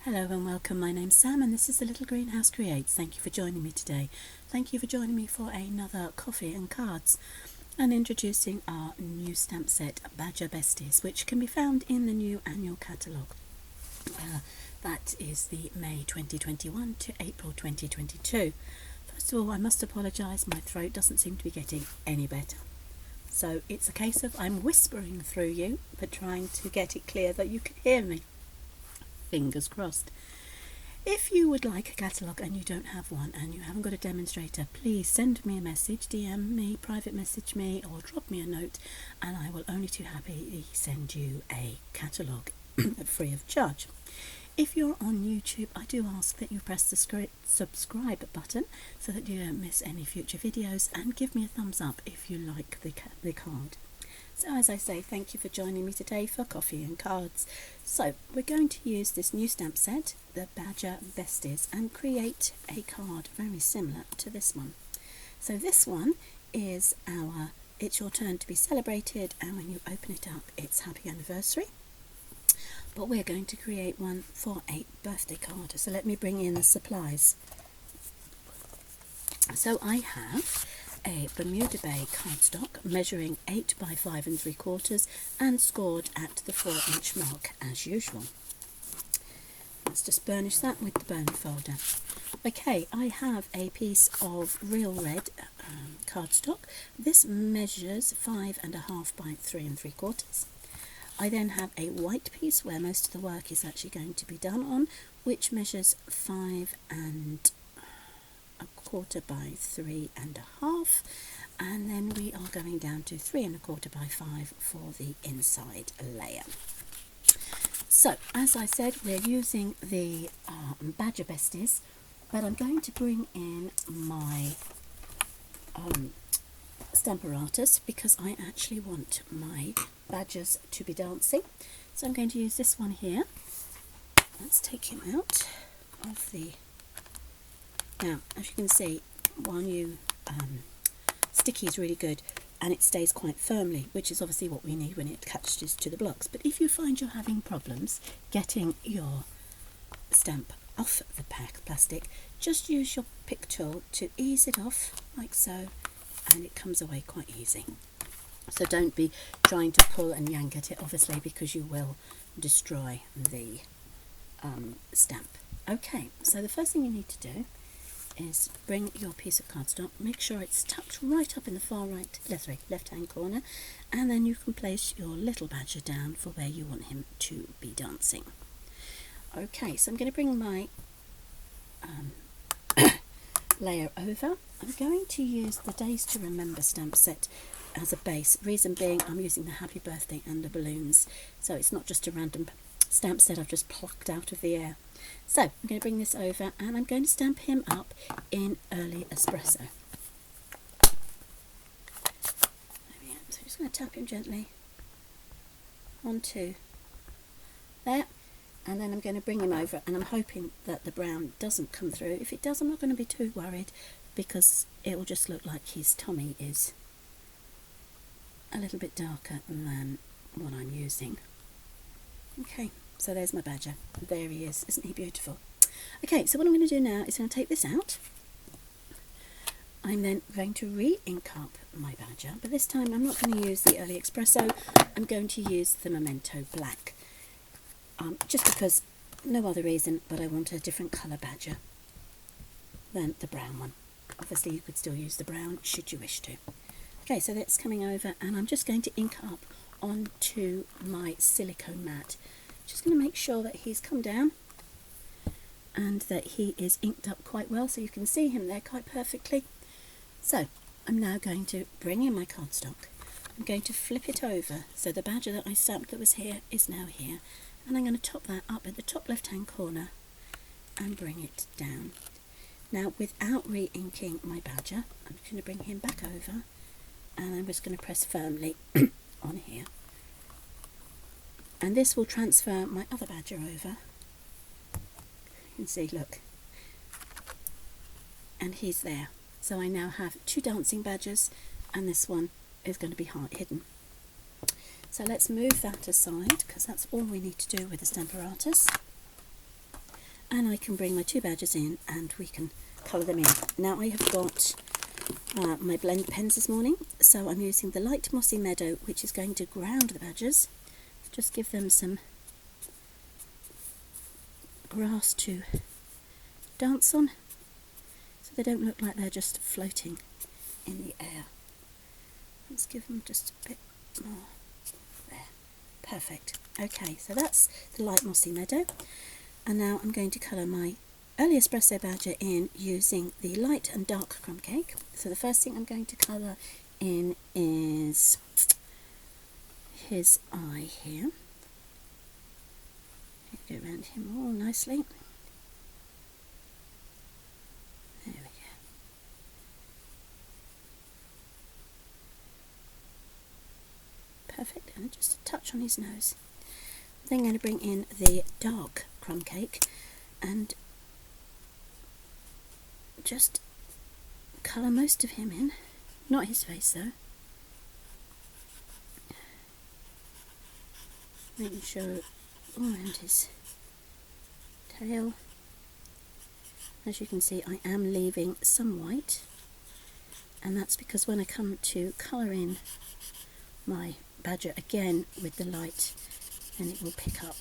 Hello and welcome, my name's Sam and this is the Little Greenhouse Creates. Thank you for joining me today. Thank you for joining me for another coffee and cards and introducing our new stamp set, Badger Besties, which can be found in the new annual catalogue. That is the May 2021 to April 2022. First of all, I must apologise, my throat doesn't seem to be getting any better. So it's a case of I'm whispering through you, but trying to get it clear that you can hear me. Fingers crossed. If you would like a catalogue and you don't have one and you haven't got a demonstrator, please send me a message, DM me, private message me or drop me a note and I will only too happily send you a catalogue free of charge. If you're on YouTube, I do ask that you press the subscribe button so that you don't miss any future videos, and give me a thumbs up if you like the card. So as I say, thank you for joining me today for Coffee and Cards. So we're going to use this new stamp set, the Badger Besties, and create a card very similar to this one. So this one is our It's Your Turn to Be Celebrated, and when you open it up it's Happy Anniversary. But we're going to create one for a birthday card. So let me bring in the supplies. So I have a Bermuda Bay cardstock measuring 8 by 5 3/4 and scored at the 4-inch mark as usual. Let's just burnish that with the burn folder. Okay, I have a piece of real red cardstock. This measures 5.5 by 3 3/4. I then have a white piece where most of the work is actually going to be done on, which measures 5.25 by 3.5, and then we are going down to 3.25 by 5 for the inside layer. So as I said, we're using the Badger Besties, but I'm going to bring in my Stamparatus because I actually want my badgers to be dancing. So I'm going to use this one here. Let's take him out of the... Now, as you can see, one new sticky is really good and it stays quite firmly, which is obviously what we need when it attaches to the blocks. But if you find you're having problems getting your stamp off the plastic, just use your pick tool to ease it off like so, and it comes away quite easy. So don't be trying to pull and yank at it, obviously, because you will destroy the stamp. Okay, so the first thing you need to do is bring your piece of cardstock, make sure it's tucked right up in the far left hand corner, and then you can place your little badger down for where you want him to be dancing. Okay, so I'm going to bring my layer over. I'm going to use the Days to Remember stamp set as a base, reason being I'm using the happy birthday and the balloons, so it's not just a random stamp set I've just plucked out of the air. So I'm going to bring this over and I'm going to stamp him up in early espresso. There we go. So I'm just going to tap him gently onto there, and then I'm going to bring him over, and I'm hoping that the brown doesn't come through. If it does, I'm not going to be too worried because it will just look like his tummy is a little bit darker than what I'm using. Okay, so there's my badger. There he is. Isn't he beautiful? Okay, so what I'm going to do now is I'm going to take this out. I'm then going to re-ink up my badger, but this time I'm not going to use the Early Espresso. I'm going to use the Memento Black. Just because, no other reason, but I want a different colour badger than the brown one. Obviously you could still use the brown should you wish to. Okay, so that's coming over, and I'm just going to ink up onto my silicone mat. Just going to make sure that he's come down and that he is inked up quite well, so you can see him there quite perfectly. So I'm now going to bring in my cardstock. I'm going to flip it over, so the badger that I stamped that was here is now here, and I'm going to top that up at the top left hand corner and bring it down. Now, without re-inking my badger, I'm going to bring him back over, and I'm just going to press firmly on here, and this will transfer my other badger over. You can see, look, and he's there. So I now have 2 dancing badgers, and this one is going to be hidden. So let's move that aside because that's all we need to do with the Stamparatus. and I can bring my 2 badgers in and we can colour them in. Now I have got my blend pens this morning, so I'm using the light mossy meadow, which is going to ground the badgers, just give them some grass to dance on so they don't look like they're just floating in the air. Let's give them just a bit more. There, perfect. Okay, so that's the light mossy meadow, and now I'm going to colour my early espresso badger in using the light and dark crumb cake. So the first thing I'm going to colour in is his eye here. Go around him all nicely. There we go. Perfect, and just a touch on his nose. Then I'm going to bring in the dark crumb cake and just colour most of him in. Not his face though. Making sure all around his tail. As you can see, I am leaving some white, and that's because when I come to colour in my badger again with the light, then it will pick up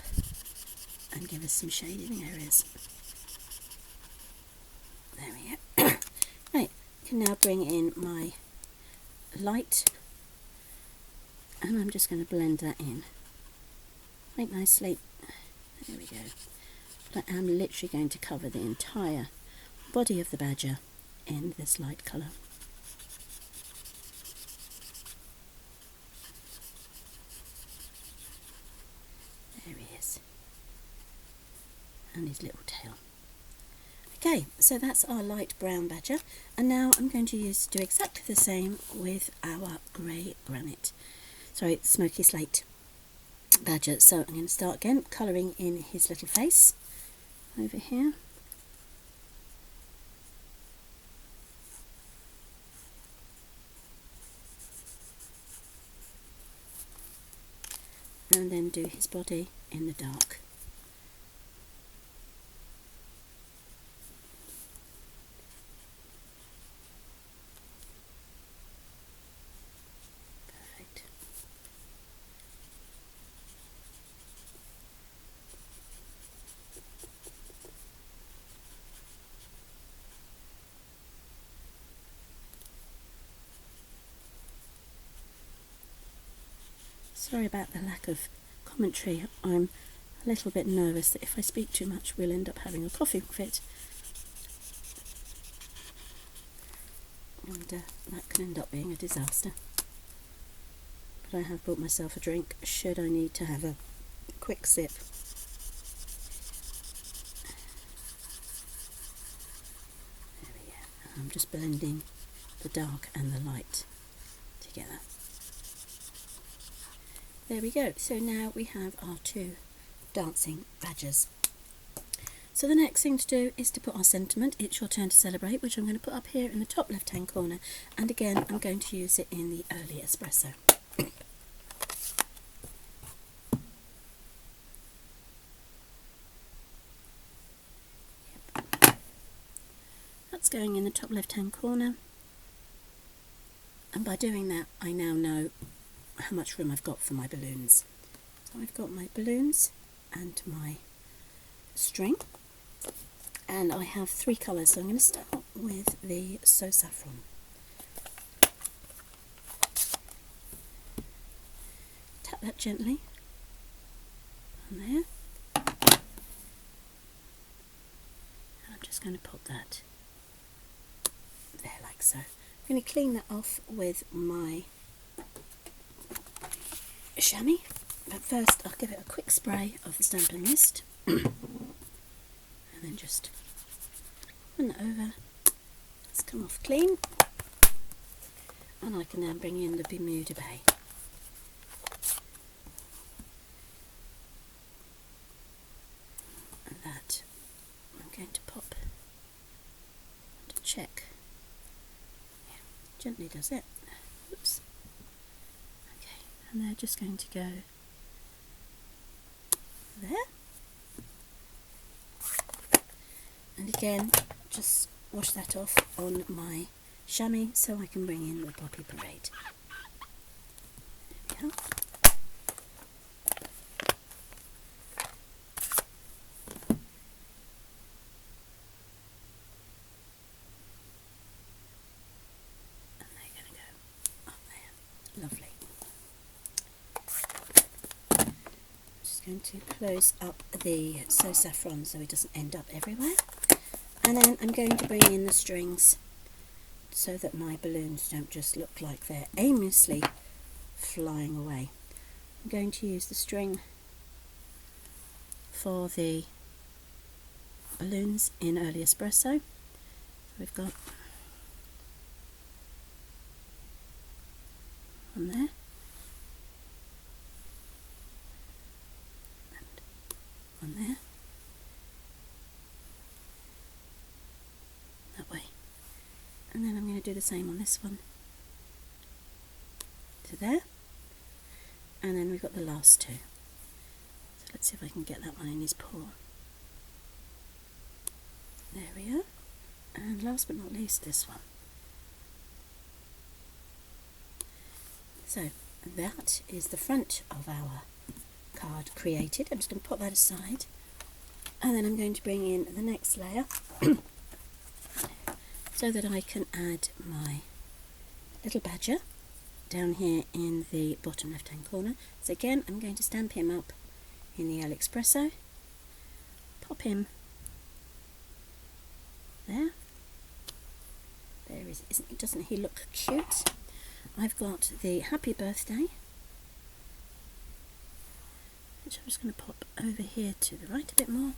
and give us some shading areas. There we go. Right, I can now bring in my light, and I'm just going to blend that in quite nicely. There we go. But I am literally going to cover the entire body of the badger in this light colour. There he is. And his little tail. Okay, so that's our light brown badger, and now I'm going to do exactly the same with our grey granite. Sorry, smoky slate badger. So I'm going to start again colouring in his little face over here. And then do his body in the dark. Perfect. Sorry about the lack of commentary. I'm a little bit nervous that if I speak too much we'll end up having a coughing fit, and that can end up being a disaster. But I have bought myself a drink should I need to have a quick sip. There we go. I'm just blending the dark and the light together. There we go. So now we have our 2 dancing badgers. So the next thing to do is to put our sentiment, "It's your turn to celebrate," which I'm going to put up here in the top left hand corner, and again I'm going to use it in the early espresso. Yep. That's going in the top left hand corner, and by doing that I now know how much room I've got for my balloons. So I've got my balloons and my string, and I have 3 colours, so I'm going to start with the So Saffron. Tap that gently on there, and I'm just going to pop that there like so. I'm going to clean that off with my chamois, but first I'll give it a quick spray of the Stampin' Mist and then just run it over. It's come off clean, and I can then bring in the Bermuda Bay. And that I'm going to pop to check. Yeah, gently does it. Oops. And they're just going to go there. And again, just wash that off on my chamois so I can bring in the Poppy Parade. There we go. And they're going to go up there. Lovely. Just going to close up the So Saffron so it doesn't end up everywhere. And then I'm going to bring in the strings so that my balloons don't just look like they're aimlessly flying away. I'm going to use the string for the balloons in Early Espresso. We've got one there and one there, that way, and then I'm going to do the same on this one to there, and then we've got the last two. So let's see if I can get that one in his paw. There we are. And last but not least, this one. So that is the front of our card created. I'm just going to put that aside, and then I'm going to bring in the next layer so that I can add my little badger down here in the bottom left hand corner. So again, I'm going to stamp him up in the Early Espresso, pop him there. Doesn't he look cute? I've got the Happy Birthday, which I'm just going to pop over here to the right a bit more,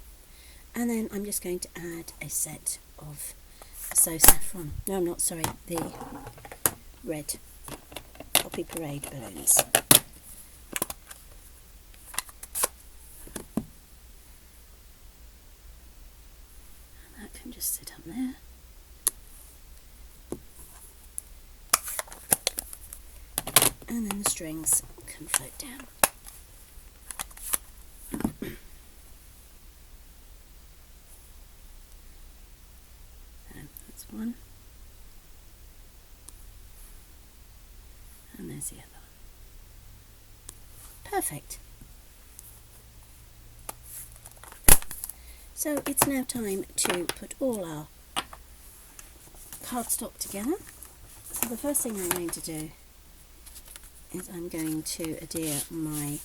and then I'm just going to add a set of So Saffron, no I'm not, sorry, the red Poppy Parade balloons. And that can just sit up there. And then the strings can float down. So that's one. And there's the other one. Perfect. So it's now time to put all our cardstock together. So the first thing I'm going to do is I'm going to adhere my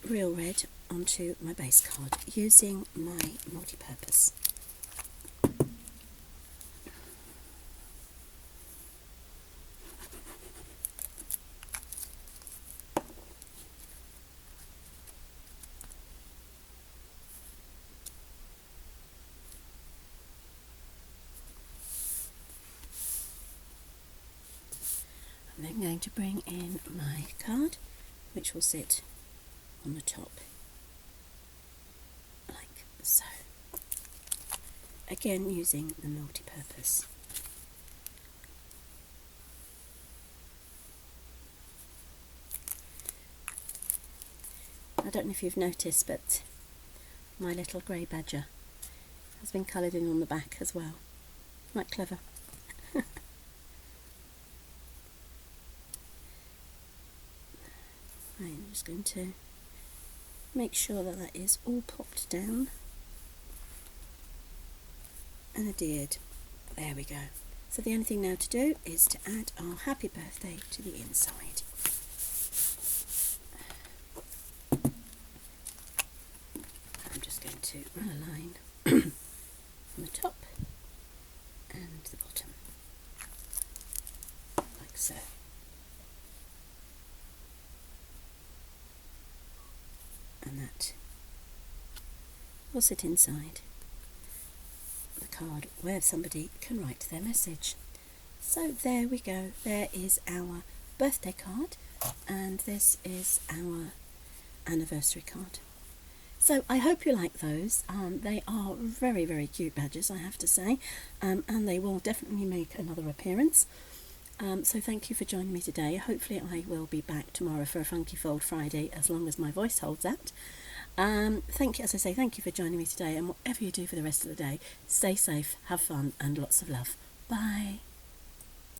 real red onto my base card using my multi-purpose. I'm then going to bring in my card, which will sit on the top, like so. Again, using the multi-purpose. I don't know if you've noticed, but my little grey badger has been coloured in on the back as well. Quite clever. I'm just going to make sure that that is all popped down and adhered. There we go. So the only thing now to do is to add our Happy Birthday to the inside. I'm just going to run a line from the top and the bottom, like so. And that will sit inside the card where somebody can write their message. So there we go, there is our birthday card, and this is our anniversary card. So I hope you like those. They are very, very cute badges, I have to say, and they will definitely make another appearance. So thank you for joining me today. Hopefully I will be back tomorrow for a Funky Fold Friday, as long as my voice holds out. Thank you, as I say, thank you for joining me today, and whatever you do for the rest of the day, stay safe, have fun, and lots of love. Bye.